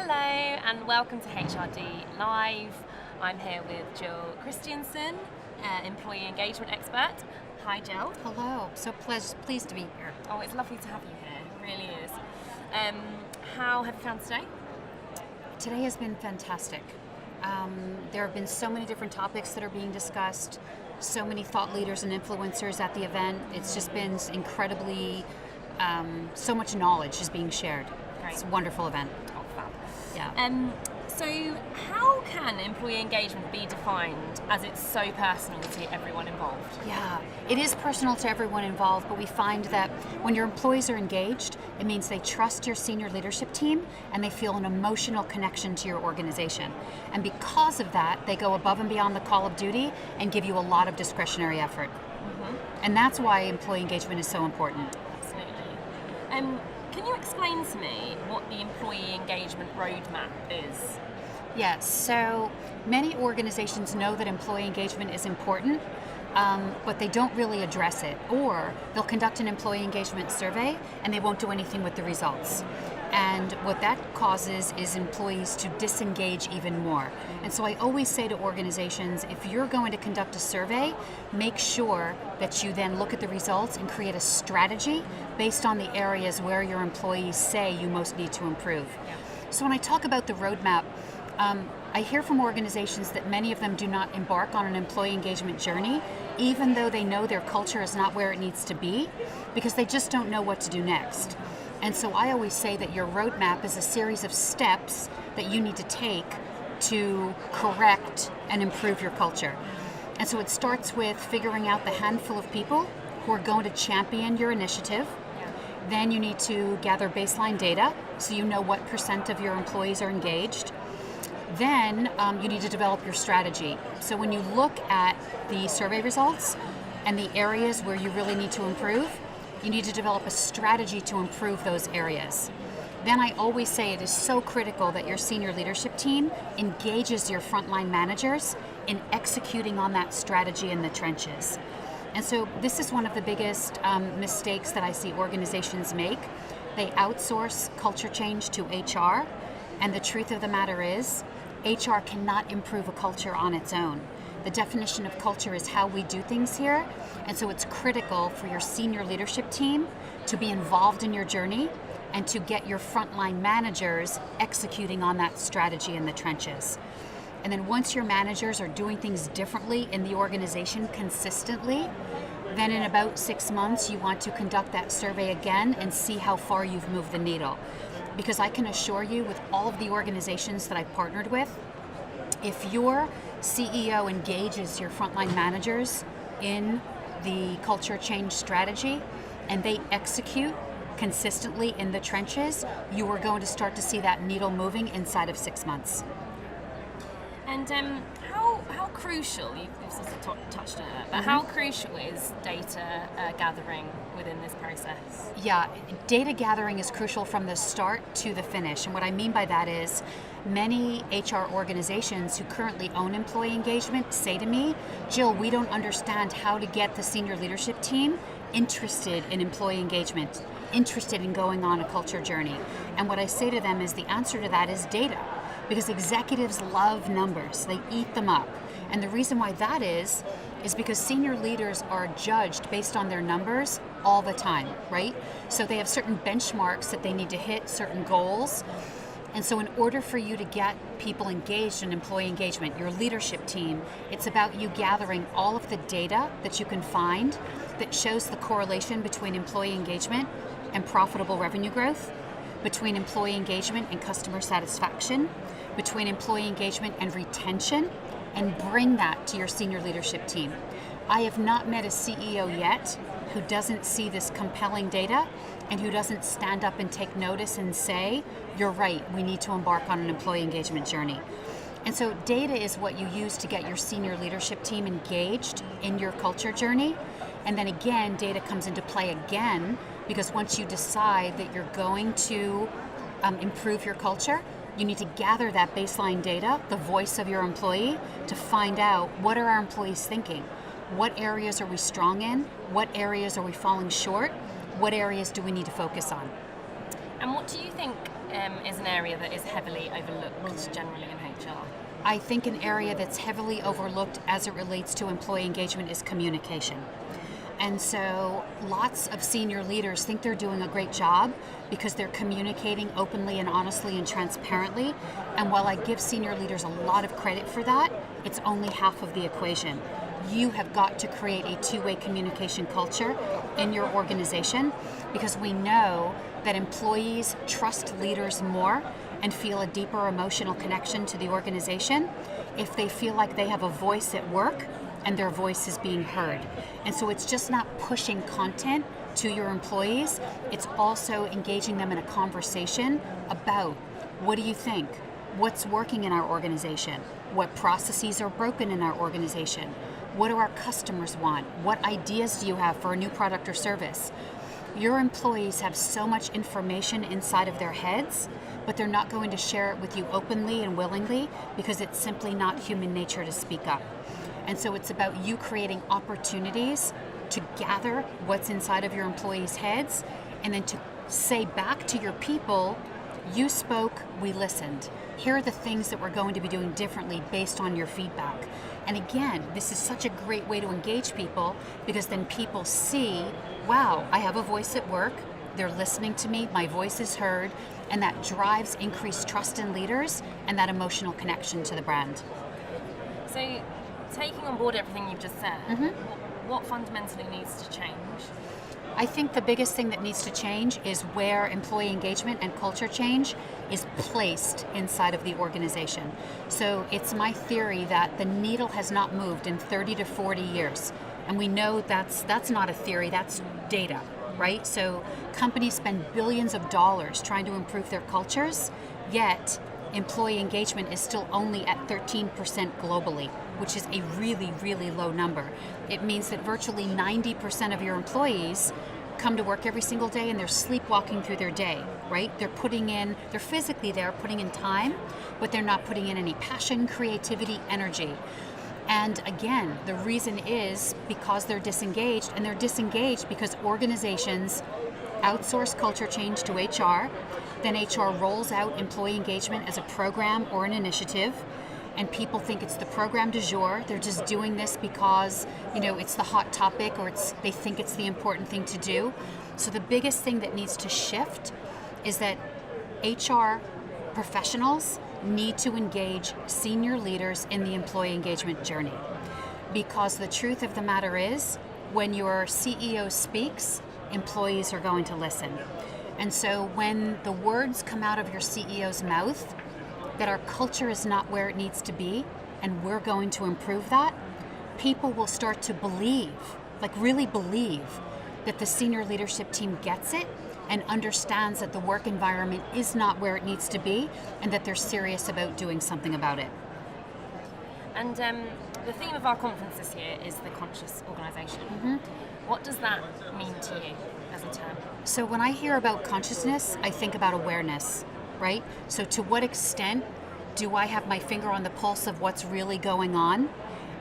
Hello and welcome to HRD Live. I'm here with Jill Christensen, employee engagement expert. Hi Jill. Hello, so pleased to be here. Oh, it's lovely to have you here, it really is. How have you found today? Today has been fantastic. There have been so many different topics that are being discussed, so many thought leaders and influencers at the event. It's just been incredibly, so much knowledge is being shared. Great. It's a wonderful event. Oh, fab. Yeah. So how can employee engagement be defined as it's so personal to everyone involved? Yeah, it is personal to everyone involved, but we find that when your employees are engaged, it means they trust your senior leadership team and they feel an emotional connection to your organization. And because of that, they go above and beyond the call of duty and give you a lot of discretionary effort. Mm-hmm. And that's why employee engagement is so important. Absolutely. Can you explain to me what the employee engagement roadmap is? Yes, so many organizations know that employee engagement is important, but they don't really address it. Or they'll conduct an employee engagement survey and they won't do anything with the results. And what that causes is employees to disengage even more. And so I always say to organizations, if you're going to conduct a survey, make sure that you then look at the results and create a strategy based on the areas where your employees say you most need to improve. So when I talk about the roadmap, I hear from organizations that many of them do not embark on an employee engagement journey, even though they know their culture is not where it needs to be, because they just don't know what to do next. And so I always say that your roadmap is a series of steps that you need to take to correct and improve your culture. And so it starts with figuring out the handful of people who are going to champion your initiative. Then you need to gather baseline data so you know what % of your employees are engaged. Then you need to develop your strategy. So when you look at the survey results and the areas where you really need to improve, you need to develop a strategy to improve those areas. Then I always say it is so critical that your senior leadership team engages your frontline managers in executing on that strategy in the trenches. And so this is one of the biggest mistakes that I see organizations make. They outsource culture change to HR, and the truth of the matter is, HR cannot improve a culture on its own. The definition of culture is how we do things here, and so it's critical for your senior leadership team to be involved in your journey and to get your frontline managers executing on that strategy in the trenches. And then once your managers are doing things differently in the organization consistently, then in about 6 months you want to conduct that survey again and see how far you've moved the needle. Because I can assure you, with all of the organizations that I've partnered with, if your CEO engages your frontline managers in the culture change strategy and they execute consistently in the trenches, you are going to start to see that needle moving inside of 6 months. And how crucial, you've sort of touched on it, but how crucial is data gathering within this process? Yeah, data gathering is crucial from the start to the finish. And what I mean by that is many HR organizations who currently own employee engagement say to me, Jill, we don't understand how to get the senior leadership team interested in employee engagement, interested in going on a culture journey. And what I say to them is the answer to that is data. Because executives love numbers, they eat them up. And the reason why that is because senior leaders are judged based on their numbers all the time, right? So they have certain benchmarks that they need to hit, certain goals. And so in order for you to get people engaged in employee engagement, your leadership team, it's about you gathering all of the data that you can find that shows the correlation between employee engagement and profitable revenue growth, between employee engagement and customer satisfaction, between employee engagement and retention, and bring that to your senior leadership team. I have not met a CEO yet who doesn't see this compelling data and who doesn't stand up and take notice and say, you're right, we need to embark on an employee engagement journey. And so data is what you use to get your senior leadership team engaged in your culture journey. And then again, data comes into play again, because once you decide that you're going to improve your culture, you need to gather that baseline data, the voice of your employee, to find out what are our employees thinking? What areas are we strong in? What areas are we falling short? What areas do we need to focus on? And what do you think is an area that is heavily overlooked generally in HR? I think an area that's heavily overlooked as it relates to employee engagement is communication. And so lots of senior leaders think they're doing a great job because they're communicating openly and honestly and transparently. And while I give senior leaders a lot of credit for that, it's only half of the equation. You have got to create a two-way communication culture in your organization, because we know that employees trust leaders more and feel a deeper emotional connection to the organization if they feel like they have a voice at work and their voice is being heard. And so it's just not pushing content to your employees, it's also engaging them in a conversation about, what do you think? What's working in our organization? What processes are broken in our organization? What do our customers want? What ideas do you have for a new product or service? Your employees have so much information inside of their heads, but they're not going to share it with you openly and willingly because it's simply not human nature to speak up. And so it's about you creating opportunities to gather what's inside of your employees' heads and then to say back to your people, you spoke, we listened. Here are the things that we're going to be doing differently based on your feedback. And again, this is such a great way to engage people, because then people see, wow, I have a voice at work, they're listening to me, my voice is heard, and that drives increased trust in leaders and that emotional connection to the brand. So, taking on board everything you've just said, what fundamentally needs to change? I think the biggest thing that needs to change is where employee engagement and culture change is placed inside of the organization. So it's my theory that the needle has not moved in 30 to 40 years. And we know that's not a theory, that's data, right? So companies spend billions of dollars trying to improve their cultures, yet employee engagement is still only at 13% globally, which is a really, really low number. It means that virtually 90% of your employees come to work every single day and they're sleepwalking through their day, right? They're physically there, putting in time, but they're not putting in any passion, creativity, energy. And again, the reason is because they're disengaged, and they're disengaged because organizations outsource culture change to HR, then HR rolls out employee engagement as a program or an initiative, and people think it's the program du jour. They're just doing this because, it's the hot topic, or they think it's the important thing to do. So the biggest thing that needs to shift is that HR professionals need to engage senior leaders in the employee engagement journey. Because the truth of the matter is, when your CEO speaks, employees are going to listen. And so when the words come out of your CEO's mouth that our culture is not where it needs to be, and we're going to improve that, people will start to believe, really believe, that the senior leadership team gets it and understands that the work environment is not where it needs to be, and that they're serious about doing something about it. And the theme of our conference this year is the conscious organization. What does that mean to you as a term? So when I hear about consciousness, I think about awareness, right? So to what extent do I have my finger on the pulse of what's really going on,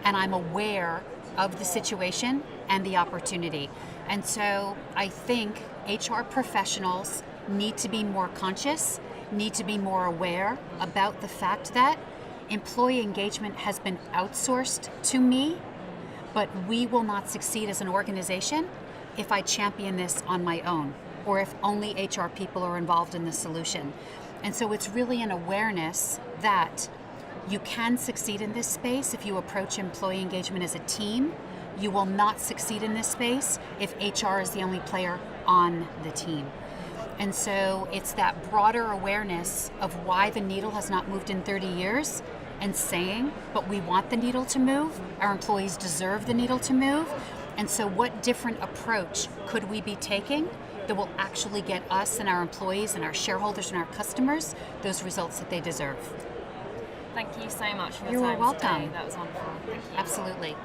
and I'm aware of the situation and the opportunity? And so I think HR professionals need to be more conscious, need to be more aware about the fact that employee engagement has been outsourced to me, but we will not succeed as an organization if I champion this on my own, or if only HR people are involved in the solution. And so it's really an awareness that you can succeed in this space if you approach employee engagement as a team. You will not succeed in this space if HR is the only player on the team. And so it's that broader awareness of why the needle has not moved in 30 years, and saying, but we want the needle to move, our employees deserve the needle to move, and so what different approach could we be taking that will actually get us and our employees and our shareholders and our customers those results that they deserve? Thank you so much for your time. You are welcome. Today. That was wonderful. Thank you. Absolutely.